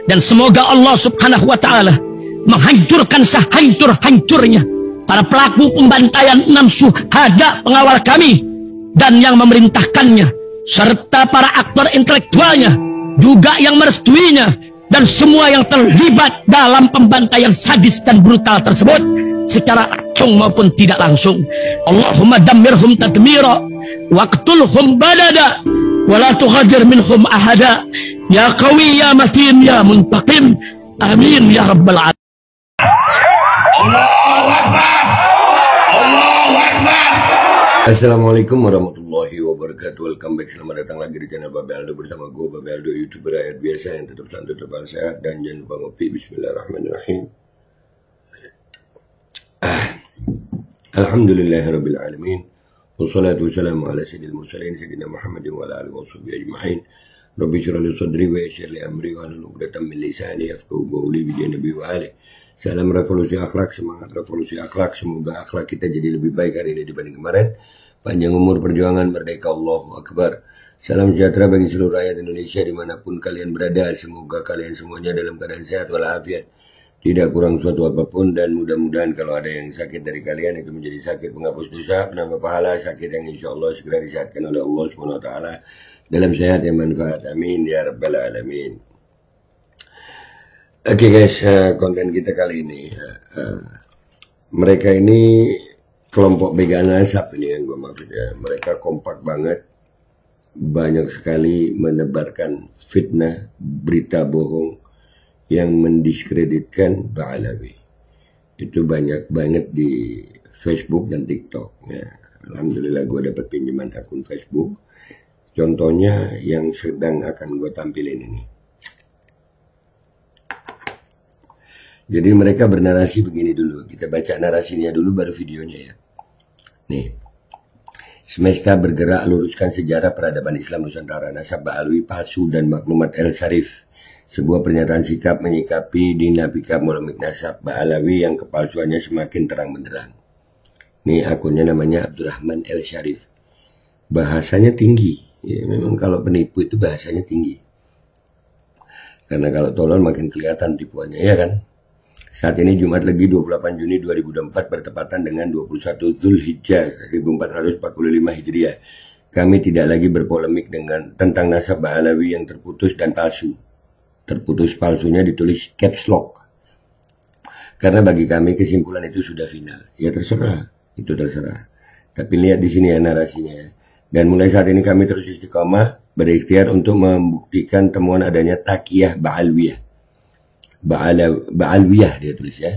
Dan semoga Allah subhanahu wa ta'ala menghancurkan sehancur-hancurnya para pelaku pembantaian 6 syuhada pengawal kami dan yang memerintahkannya, serta para aktor intelektualnya juga yang merestuinya, dan semua yang terlibat dalam pembantaian sadis dan brutal tersebut secara langsung maupun tidak langsung. Allahumma dammirhum tadmira waqtulhum balada wala tughadir minhum ahada ya qawi ya matin ya muntaqim amin ya rabbal alamin. Assalamualaikum warahmatullahi wabarakatuh. Welcome back, selamat datang lagi di channel Babe Aldo bersama gue Babe Aldo, YouTuber rakyat biasa yang tetap santai, tetap sehat, dan jangan lupa ngopi. Bismillahirrahmanirrahim. Alhamdulillahirabbil alamin. Wassalatu wassalamu ala sayyidil mursalin sayyidina Muhammadin wa ala alihi washabbihi ajma'in. Rabbi shrah li sadri wa yassir li amri wa hlul 'uqdatam min lisani yafqahu qawli bi nabi wa alihi. Salam revolusi akhlak, semangat revolusi akhlak. Semoga akhlak kita jadi lebih baik hari ini dibanding kemarin. Panjang umur perjuangan, merdeka, Allahu Akbar. Salam sejahtera bagi seluruh rakyat Indonesia dimanapun kalian berada. Semoga kalian semuanya dalam keadaan sehat walafiat, tidak kurang suatu apapun, dan mudah-mudahan kalau ada yang sakit dari kalian itu menjadi sakit penghapus dosa, penambah pahala, sakit yang insya Allah segera disehatkan oleh Allah SWT dalam sehat yang manfaat. Amin ya rabbal alamin. Oke guys, konten kita kali ini, mereka ini kelompok begal nasab ini yang gue maksud ya. Mereka kompak banget, banyak sekali menebarkan fitnah, berita bohong yang mendiskreditkan Ba'alawi. Itu banyak banget di Facebook dan TikTok ya. Alhamdulillah gue dapat pinjaman akun Facebook. Contohnya yang sedang akan gue tampilin ini. Jadi mereka bernarasi begini dulu. Kita baca narasinya dulu baru videonya ya. Nih. Semesta bergerak luruskan sejarah peradaban Islam Nusantara. Nasab Ba'alawi palsu dan maklumat El Syarif. Sebuah pernyataan sikap menyikapi dinamika polemik nasab Ba'alawi yang kepalsuannya semakin terang benderang. Nih akunnya namanya Abdurrahman El Syarif. Bahasanya tinggi. Ya, memang kalau penipu itu bahasanya tinggi. Karena kalau tolol makin kelihatan tipuannya, ya kan? Saat ini Jumat Legi 28 Juni 2024 bertepatan dengan 21 Zulhijjah 1445 Hijriah. Kami tidak lagi berpolemik tentang nasab Ba'alawi yang terputus dan palsu. Terputus palsunya ditulis caps lock. Karena bagi kami kesimpulan itu sudah final. Ya terserah, itu terserah. Tapi lihat di sini ya narasinya ya. Dan mulai saat ini kami terus istiqamah berikhtiar untuk membuktikan temuan adanya taqiyah Ba'alwiyah. Ba'alwiyah dia tulis ya.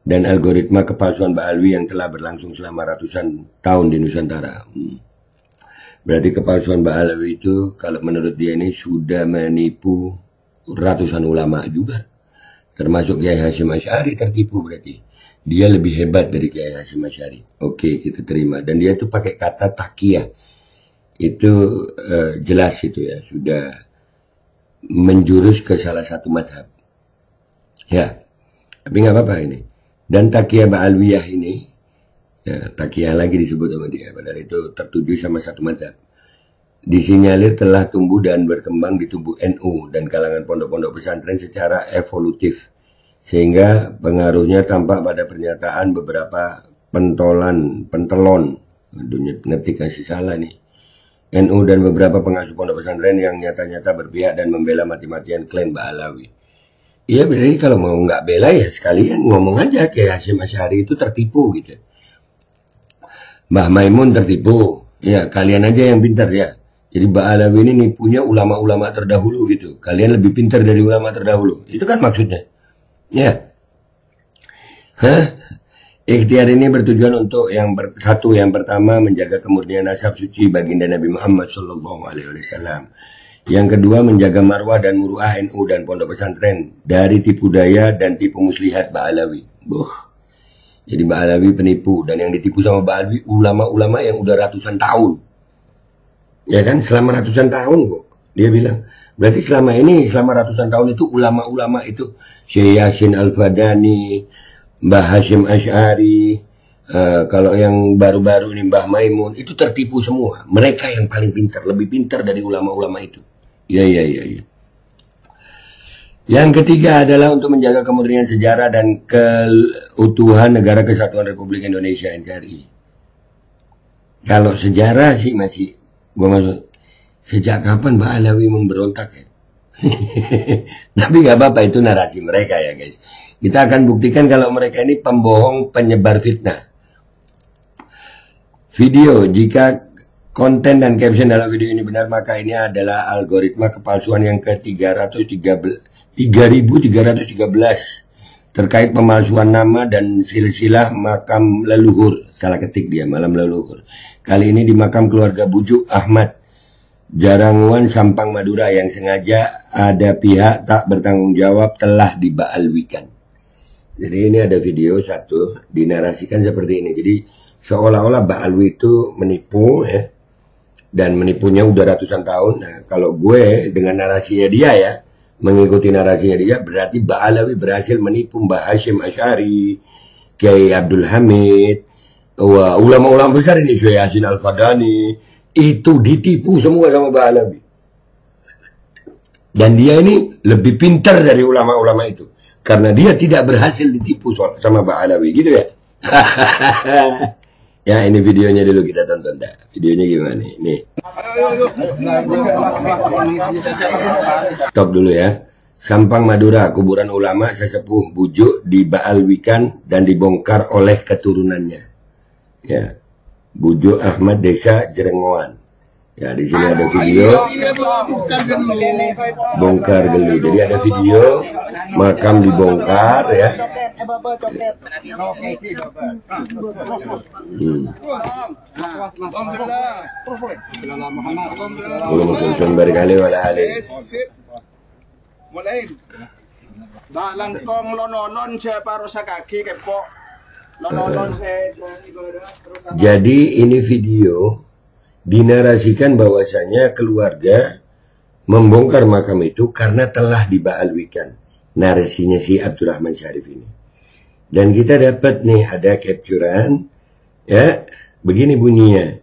Dan algoritma kepalsuan Ba'alwi yang telah berlangsung selama ratusan tahun di Nusantara. Berarti kepalsuan Ba'alwi itu kalau menurut dia ini sudah menipu ratusan ulama juga. Termasuk Kiai Hasyim Asy'ari tertipu berarti. Dia lebih hebat dari Kiai Hasyim Asy'ari. Oke, kita terima. Dan dia itu pakai kata taqiyah. Itu jelas itu ya. Sudah menjurus ke salah satu mazhab. Ya, tapi nggak apa-apa ini. Dan taqiyah Ba'alwiyah ini, ya, taqiyah lagi disebut sama dia, padahal itu tertuju sama satu mazhab. Disinyalir telah tumbuh dan berkembang di tubuh NU dan kalangan pondok-pondok pesantren secara evolutif, sehingga pengaruhnya tampak pada pernyataan beberapa pentelon, ngerti kasih salah nih. NU dan beberapa pengasuh pondok pesantren yang nyata-nyata berpihak dan membela mati-matian klaim Ba'alawi. Iya, berarti kalau mau nggak bela ya sekalian ngomong aja kayak Hasyim Asy'ari itu tertipu gitu. Mbah Maimun tertipu. Ya, kalian aja yang pintar ya. Jadi Ba'alawi ini nipunya ulama-ulama terdahulu gitu. Kalian lebih pintar dari ulama terdahulu. Itu kan maksudnya. Ya. Ikhtiar ini bertujuan untuk yang pertama menjaga kemurnian nasab suci baginda Nabi Muhammad SAW. Yang kedua, menjaga marwah dan muruah NU dan pondok pesantren dari tipu daya dan tipu muslihat Ba'alawi. Jadi Ba'alawi penipu, dan yang ditipu sama Ba'alawi ulama-ulama yang udah ratusan tahun. Ya kan, selama ratusan tahun kok. Dia bilang, berarti selama ratusan tahun itu ulama-ulama itu Syekh Yasin Al-Fadani, Mbah Hasyim Asy'ari, kalau yang baru-baru ini Mbah Maimun, itu tertipu semua. Mereka yang paling pintar, lebih pintar dari ulama-ulama itu. Ya. Yang ketiga adalah untuk menjaga kemurnian sejarah dan keutuhan Negara Kesatuan Republik Indonesia NKRI. Kalau sejarah sih masih, gua maksud, sejak kapan Mbak Alawi memberontak ya? Tapi nggak apa-apa, itu narasi mereka ya guys. Kita akan buktikan kalau mereka ini pembohong, penyebar fitnah. Video, jika konten dan caption dalam video ini benar, maka ini adalah algoritma kepalsuan yang ke-3013 terkait pemalsuan nama dan silsilah makam leluhur. Salah ketik dia, malam leluhur. Kali ini di makam keluarga Bujuk Ahmad Jaranguan, Sampang, Madura, yang sengaja ada pihak tak bertanggung jawab telah dibaalwikan. Jadi ini ada video satu dinarasikan seperti ini. Jadi seolah-olah Mbak Alwi itu menipu ya, dan menipunya udah ratusan tahun. Nah, kalau gue dengan narasinya dia ya, mengikuti narasinya dia, berarti Mbak Alawi berhasil menipu Mbak Hashim Asy'ari, Kiai Abdul Hamid, ulama-ulama besar ini, Syekh Yasin Al-Fadani, itu ditipu semua sama Mbak Alawi. Dan dia ini lebih pintar dari ulama-ulama itu, karena dia tidak berhasil ditipu sama Mbak Alawi, gitu ya. Ya, ini videonya dulu kita tonton dah. Videonya gimana nih? Stop dulu ya. Sampang, Madura, kuburan ulama sesepuh Bujuk dibaalwikan dan dibongkar oleh keturunannya. Ya, Bujuk Ahmad Desa Jerengoan. Ya, di sini ada video bongkar gelu. Jadi ada video makam dibongkar ya. Allahumma berkali wala alih. Jadi ini video dinarasikan bahwasanya keluarga membongkar makam itu karena telah dibaalwikan. Narasinya si Abdurrahman Syarif ini. Dan kita dapat nih ada capturean ya, begini bunyinya.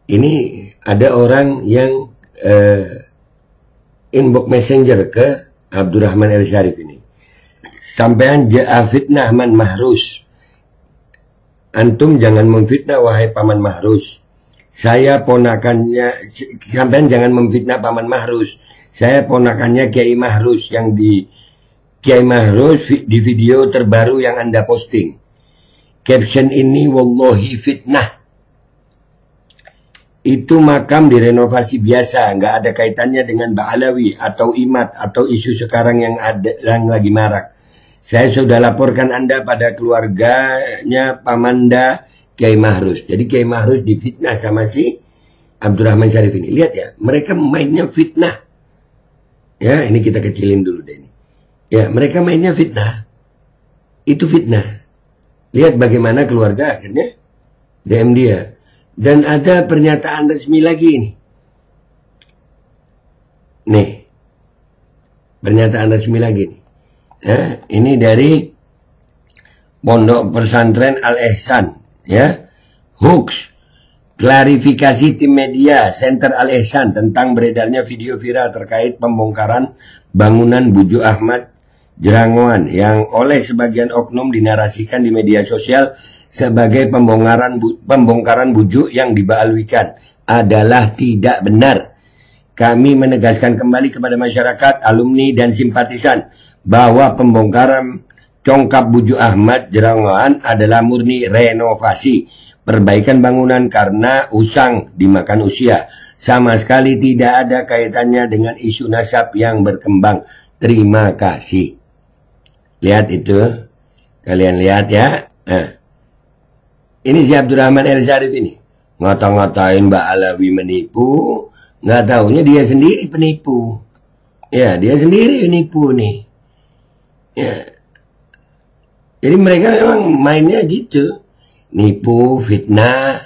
Ini ada orang yang inbox messenger ke Abdurrahman El Syarif ini. Sampean ja'a fitnah man mahrus. Antum jangan memfitnah wahai paman mahrus. Saya ponakannya, sampean jangan memfitnah paman Mahrus. Saya ponakannya Kiai Mahrus yang di Kiai Mahrus di video terbaru yang Anda posting. Caption ini wallahi fitnah. Itu makam direnovasi biasa, nggak ada kaitannya dengan Ba'alawi atau Imat atau isu sekarang yang lagi marak. Saya sudah laporkan Anda pada keluarganya Pamanda Kiai Mahrus. Jadi Kiai Mahrus difitnah sama si Abdurrahman Syarif ini. Lihat ya, mereka mainnya fitnah. Ya, ini kita kecilin dulu deh ini. Ya, mereka mainnya fitnah. Itu fitnah. Lihat bagaimana keluarga akhirnya DM dia. Dan ada pernyataan resmi lagi ini. Nih. Pernyataan resmi lagi nih. Ya, ini dari Pondok Pesantren Al-Ihsan. Ya, hoax, klarifikasi tim media Center Al-Ihsan tentang beredarnya video viral terkait pembongkaran bangunan Bujuk Ahmad Jerangoan yang oleh sebagian oknum dinarasikan di media sosial sebagai pembongkaran bujuk yang dibaalwikan adalah tidak benar. Kami menegaskan kembali kepada masyarakat, alumni dan simpatisan bahwa pembongkaran Congkap Bujuk Ahmad Jerangoan adalah murni renovasi, perbaikan bangunan karena usang dimakan usia. Sama sekali tidak ada kaitannya dengan isu nasab yang berkembang. Terima kasih. Lihat itu. Kalian lihat ya. Ini si Abdurrahman El Syarif ini. Ngata-ngatain Mbak Alawi menipu. Nggak taunya dia sendiri penipu. Ya, dia sendiri penipu nih. Ya. Jadi mereka memang mainnya gitu. Nipu, fitnah.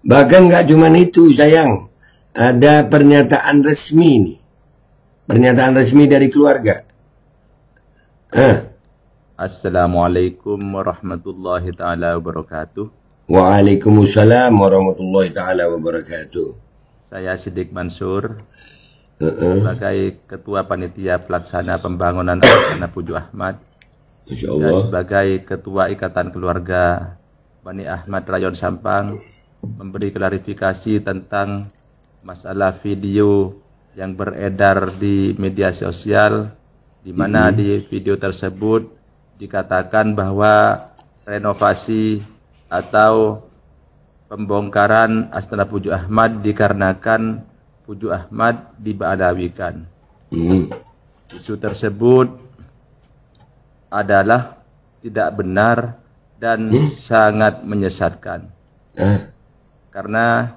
Bahkan nggak cuma itu sayang. Ada pernyataan resmi nih. Pernyataan resmi dari keluarga. Assalamualaikum warahmatullahi ta'ala wabarakatuh. Waalaikumsalam warahmatullahi ta'ala wabarakatuh. Saya Siddiq Mansur. sebagai Ketua Panitia Pelaksana Pembangunan Astana Puju Ahmad, Masya juga Allah. sebagai Ketua Ikatan Keluarga Bani Ahmad Rayon Sampang, memberi klarifikasi tentang masalah video yang beredar di media sosial, di mana di video tersebut dikatakan bahwa renovasi atau pembongkaran Astana Puju Ahmad dikarenakan Puju Ahmad diba'alawikan. Isu tersebut adalah tidak benar dan sangat menyesatkan. Karena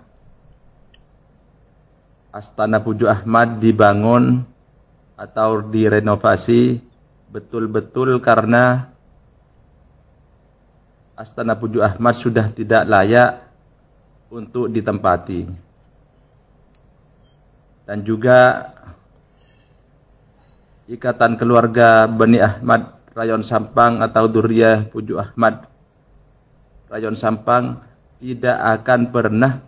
Astana Puju Ahmad dibangun atau direnovasi betul-betul karena Astana Puju Ahmad sudah tidak layak untuk ditempati. Dan juga Ikatan Keluarga Bani Ahmad Rayon Sampang atau Duriyah Puju Ahmad Rayon Sampang tidak akan pernah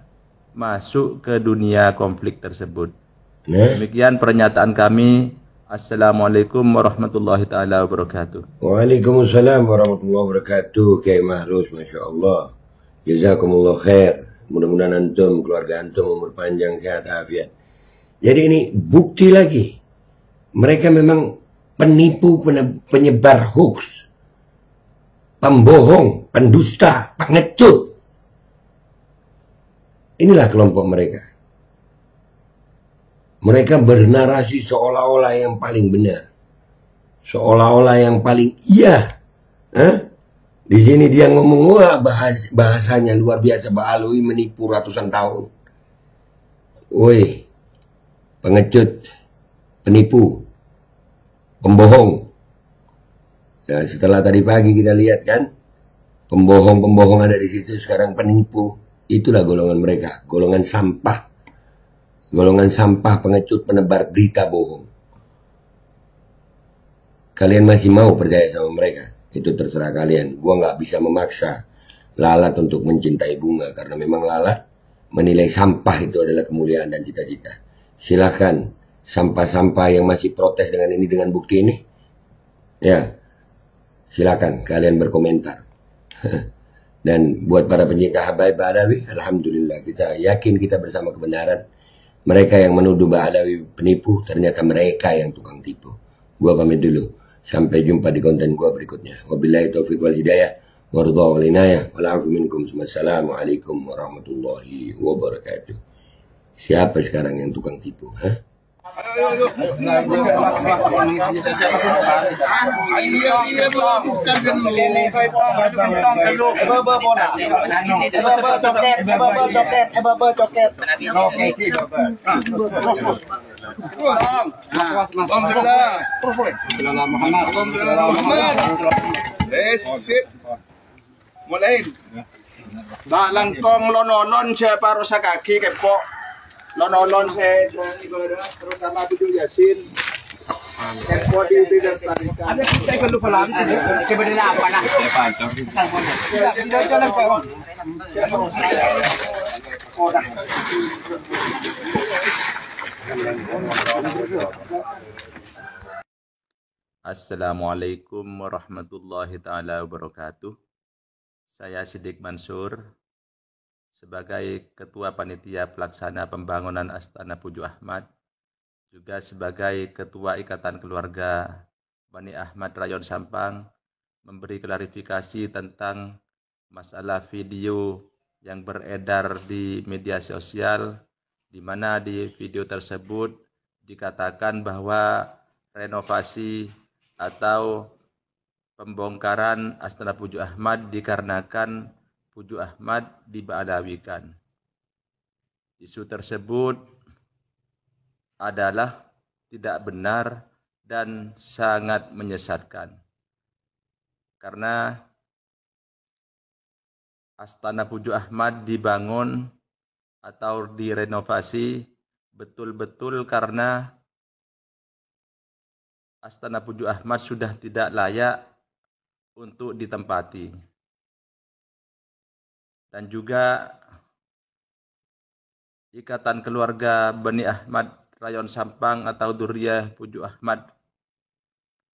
masuk ke dunia konflik tersebut. Demikian pernyataan kami. Assalamualaikum warahmatullahi taala wabarakatuh. Waalaikumsalam warahmatullahi wabarakatuh. Kiai Mahrus, Masya Allah. Jazakumullah khair. Mudah-mudahan antum, keluarga antum umur panjang, sehat, afiat. Jadi ini bukti lagi. Mereka memang penipu, penyebar hoax, pembohong, pendusta, pengecut. Inilah kelompok mereka. Mereka bernarasi seolah-olah yang paling benar. Seolah-olah yang paling iya. Di sini dia ngomong, wah bahasanya luar biasa. Ba'alawi menipu ratusan tahun. Woi, pengecut, penipu, pembohong. Nah, setelah tadi pagi kita lihat kan, pembohong-pembohong ada di situ, sekarang penipu. Itulah golongan mereka, golongan sampah. Golongan sampah, pengecut, penebar berita bohong. Kalian masih mau percaya sama mereka? Itu terserah kalian. Gua nggak bisa memaksa lalat untuk mencintai bunga, karena memang lalat menilai sampah itu adalah kemuliaan dan cita-cita. Silakan sampah-sampah yang masih protes dengan ini, dengan bukti ini, ya silakan kalian berkomentar. Dan buat para pencinta Habaib Ba'alawi, alhamdulillah kita yakin kita bersama kebenaran. Mereka yang menuduh Ba'alawi penipu, ternyata mereka yang tukang tipu. Gua pamit dulu. Sampai jumpa di konten gua berikutnya. Wabillahi taufiq wal hidayah. Waridha wal inayah. Wal afu minkum. Wassalamualaikum warahmatullahi wabarakatuh. Siapa sekarang yang tukang tipu? Mulai. Dak langkong lonolon siapa rusak kaki kepok. Lonolon saya ibadah terus sama Abdul Yasin. Kepok di dilestarikan. Ada kita kan lupa lagi. Sebenarnya apa nah? Assalamualaikum warahmatullahi taala wabarakatuh. Saya Siddiq Mansur sebagai Ketua Panitia Pelaksana Pembangunan Astana Puju Ahmad, juga sebagai Ketua Ikatan Keluarga Bani Ahmad Rayon Sampang, memberi klarifikasi tentang masalah video yang beredar di media sosial, di mana di video tersebut dikatakan bahwa renovasi atau pembongkaran Astana Puju Ahmad dikarenakan Puju Ahmad diba'alawikan. Isu tersebut adalah tidak benar dan sangat menyesatkan. Karena Astana Puju Ahmad dibangun atau direnovasi betul-betul karena Astana Puju Ahmad sudah tidak layak untuk ditempati. Dan juga Ikatan Keluarga Bani Ahmad Rayon Sampang atau Duriyah Puju Ahmad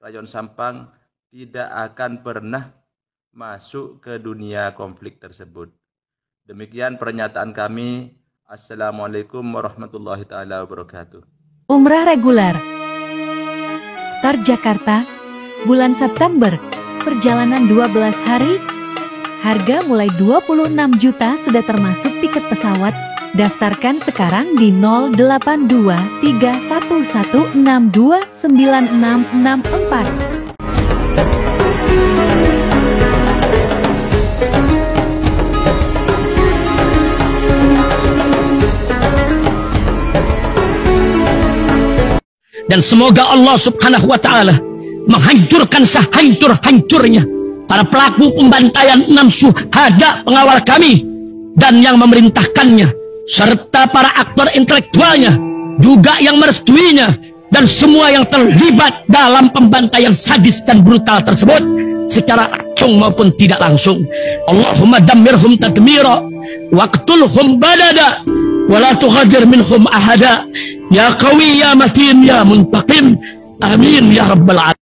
Rayon Sampang tidak akan pernah masuk ke dunia konflik tersebut. Demikian pernyataan kami. Assalamualaikum warahmatullahi taala wabarakatuh. Umrah reguler Tar Jakarta, bulan September, perjalanan 12 hari, harga mulai 26 juta sudah termasuk tiket pesawat. Daftarkan sekarang di 082311629664. Dan semoga Allah subhanahu wa ta'ala menghancurkan sehancur-hancurnya para pelaku pembantaian 6 syuhada pengawal kami dan yang memerintahkannya, serta para aktor intelektualnya juga yang merestuinya, dan semua yang terlibat dalam pembantaian sadis dan brutal tersebut secara langsung maupun tidak langsung. Allahumma dammirhum tadmira waqtulhum badada wala tughadir minhum ahada ya qawi ya matin ya muntaqim amin ya rabbal alamin.